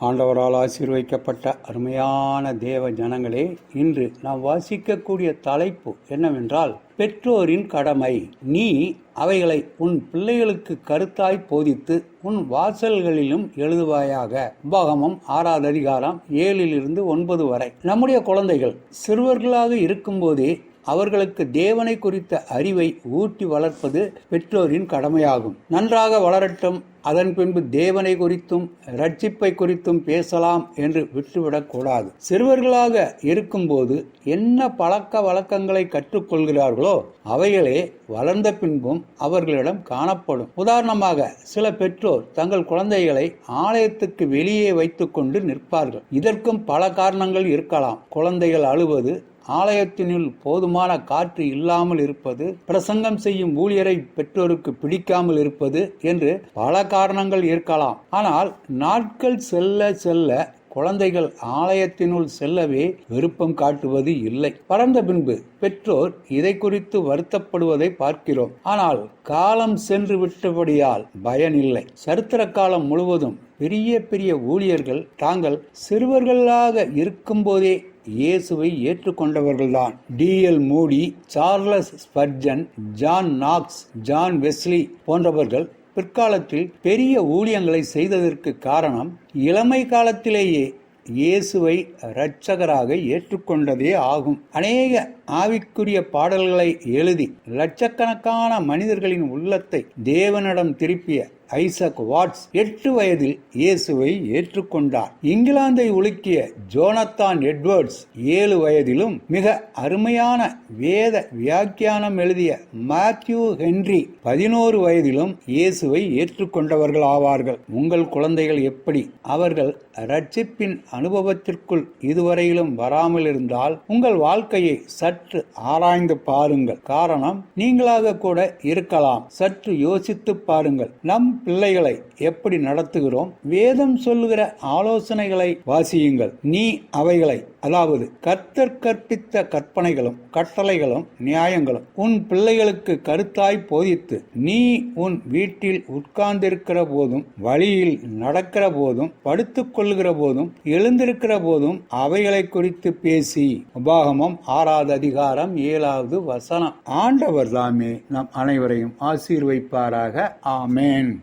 ஆண்டவரால் ஆசீர்வதிக்கப்பட்ட அருமையான தேவ ஜனங்களே, இன்று நாம் வாசிக்கக்கூடிய தலைப்பு என்னவென்றால், பெற்றோரின் கடமை. நீ அவைகளை உன் பிள்ளைகளுக்கு கருத்தாய் போதித்து உன் வாசல்களிலும் எழுதுவாயாக. உபாகமம் 6வது அதிகாரம் 7-9 வரை. நம்முடைய குழந்தைகள் சிறுவர்களாக இருக்கும்போதே அவர்களுக்கு தேவனை குறித்த அறிவை ஊட்டி வளர்ப்பது பெற்றோரின் கடமையாகும். நன்றாக வளரட்டும், அதன் பின்பு தேவனை குறித்தும் ரட்சிப்பை குறித்தும் பேசலாம் என்று விட்டுவிடக்கூடாது. சிறுவர்களாக இருக்கும்போது என்ன பழக்க வழக்கங்களை கற்றுக்கொள்கிறார்களோ அவைகளே வளர்ந்த பின்பும் அவர்களிடம் காணப்படும். உதாரணமாக, சில பெற்றோர் தங்கள் குழந்தைகளை ஆலயத்துக்கு வெளியே வைத்துக் கொண்டு நிற்பார்கள். இதற்கும் பல காரணங்கள் இருக்கலாம். குழந்தைகள் அழுவது, ஆலயத்தினுள் போதுமான காற்று இல்லாமல் இருப்பது, பிரசங்கம் செய்யும் ஊழியரை பெற்றோருக்கு பிடிக்காமல் இருப்பது என்று பல காரணங்கள் இருக்கலாம். ஆனால் நாட்கள் செல்ல செல்ல குழந்தைகள் ஆலயத்தினுள் செல்லவே விருப்பம் காட்டுவது இல்லை. பறந்த பின்பு பெற்றோர் இதை குறித்து வருத்தப்படுவதை பார்க்கிறோம். ஆனால் காலம் சென்று விட்டபடியால் பயனில்லை. சரித்திர காலம் முழுவதும் பெரிய பெரிய ஊழியர்கள் தாங்கள் சிறுவர்களாக இருக்கும்போதே இயேசுவை ஏற்றுக்கொண்டவர்கள்தான். D.L. மூடி, Charles Spurgeon, John knocks, John Wesley போன்றவர்கள் பிற்காலத்தில் பெரிய ஊழியங்களை செய்ததற்கு காரணம் இளமை காலத்திலேயே இயேசுவை இரட்சகராக ஏற்றுக்கொண்டதே ஆகும். அநேக ஆவிக்குரிய பாடல்களை எழுதி லட்சக்கணக்கான மனிதர்களின் உள்ளத்தை தேவனிடம் திருப்பிய ஐசக் வாட்ஸ் 8 வயதில் இயேசுவை ஏற்றுக்கொண்டார். இங்கிலாந்தை உலுக்கிய ஜோனத்தான் எட்வர்ட்ஸ் 7 வயதிலும், மிக அருமையான வேத வியாக்கியானம் எழுதிய மாத்யூ ஹென்றி 11 வயதிலும் இயேசுவை ஏற்றுக்கொண்டவர்கள் ஆவார்கள். உங்கள் குழந்தைகள் எப்படி? அவர்கள் ரட்சிப்பின் அனுபவத்திற்குள் இதுவரையிலும் வராமல் இருந்தால் உங்கள் வாழ்க்கையை சற்று ஆராய்ந்து பாருங்கள். காரணம், நீங்களாக கூட இருக்கலாம். சற்று யோசித்து பாருங்கள். நம் பிள்ளைகளை எப்படி நடத்துகிறோம்? வேதம் சொல்லுகிற ஆலோசனைகளை வாசியுங்கள். நீ அவைகளை, அதாவது கர்த்தர் கற்பித்த கற்பனைகளும் கட்டளைகளும் நியாயங்களும் உன் பிள்ளைகளுக்கு கருத்தாய் போதித்து, நீ உன் வீட்டில் உட்கார்ந்திருக்கிற போதும், வழியில் நடக்கிற போதும், படுத்துக் கொள்ளுகிற போதும், எழுந்திருக்கிற போதும் அவைகளை குறித்து பேசி. உபாகமம் 6வது அதிகாரம் 7வது வசனம். ஆண்டவர் தாமே நம் அனைவரையும் ஆசீர்வதிப்பாராக. ஆமேன்.